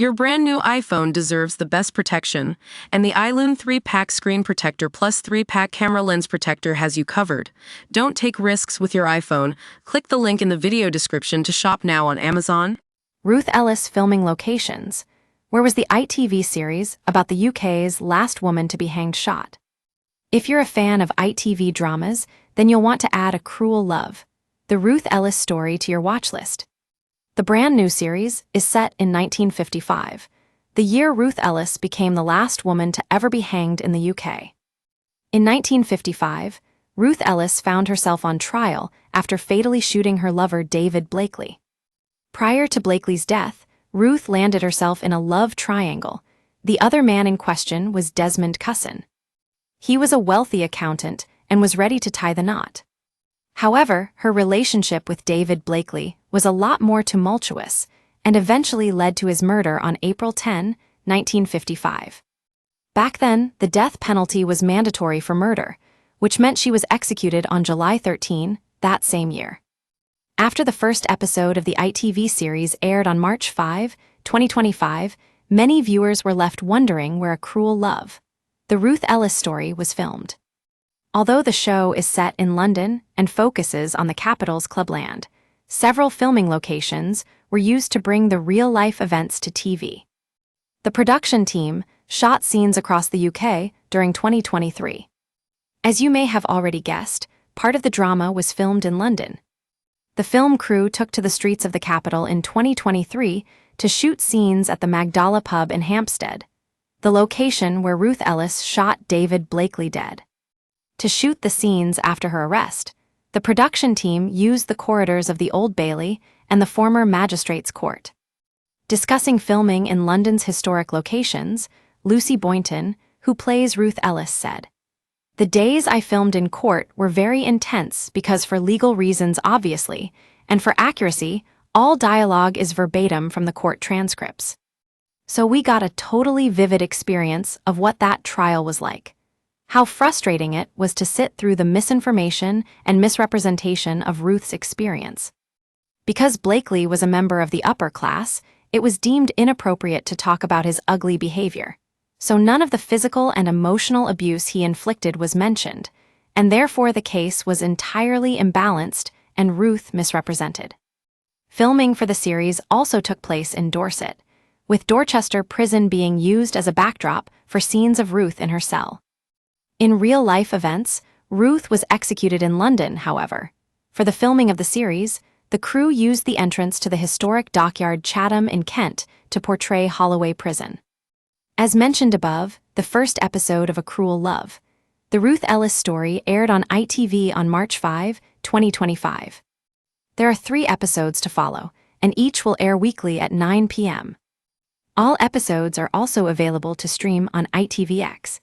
Your brand new iPhone deserves the best protection, and the iLune 3-pack screen protector plus 3-pack camera lens protector has you covered. Don't take risks with your iPhone. Click the link in the video description to shop now on Amazon. Ruth Ellis filming locations. Where was the ITV series about the UK's last woman to be hanged shot? If you're a fan of ITV dramas, then you'll want to add A Cruel Love, the Ruth Ellis story, to your watch list. The brand new series is set in 1955, the year Ruth Ellis became the last woman to ever be hanged in the UK. In 1955, Ruth Ellis found herself on trial after fatally shooting her lover David Blakely. Prior to Blakely's death, Ruth landed herself in a love triangle. The other man in question was Desmond Cusson. He was a wealthy accountant and was ready to tie the knot. However, her relationship with David Blakely was a lot more tumultuous and eventually led to his murder on April 10, 1955. Back then, the death penalty was mandatory for murder, which meant she was executed on July 13 that same year. After the first episode of the ITV series aired on March 5, 2025, many viewers were left wondering where A Cruel Love, the Ruth Ellis story, was filmed. Although the show is set in London and focuses on the capital's clubland, several filming locations were used to bring the real-life events to TV. The production team shot scenes across the UK during 2023. As you may have already guessed, part of the drama was filmed in London. The film crew took to the streets of the capital in 2023 to shoot scenes at the Magdala pub in Hampstead, the location where Ruth Ellis shot David Blakely dead. To shoot the scenes after her arrest, the production team used the corridors of the Old Bailey and the former Magistrates' Court. Discussing filming in London's historic locations, Lucy Boynton, who plays Ruth Ellis, said, "The days I filmed in court were very intense because, for legal reasons obviously, and for accuracy, all dialogue is verbatim from the court transcripts. So we got a totally vivid experience of what that trial was like. How frustrating it was to sit through the misinformation and misrepresentation of Ruth's experience. Because Blakely was a member of the upper class, it was deemed inappropriate to talk about his ugly behavior, so none of the physical and emotional abuse he inflicted was mentioned, and therefore the case was entirely imbalanced and Ruth misrepresented." Filming for the series also took place in Dorset, with Dorchester Prison being used as a backdrop for scenes of Ruth in her cell. In real-life events, Ruth was executed in London, however. For the filming of the series, the crew used the entrance to the historic dockyard Chatham in Kent to portray Holloway Prison. As mentioned above, the first episode of A Cruel Love, the Ruth Ellis story, aired on ITV on March 5, 2025. There are 3 episodes to follow, and each will air weekly at 9 p.m. All episodes are also available to stream on ITVX.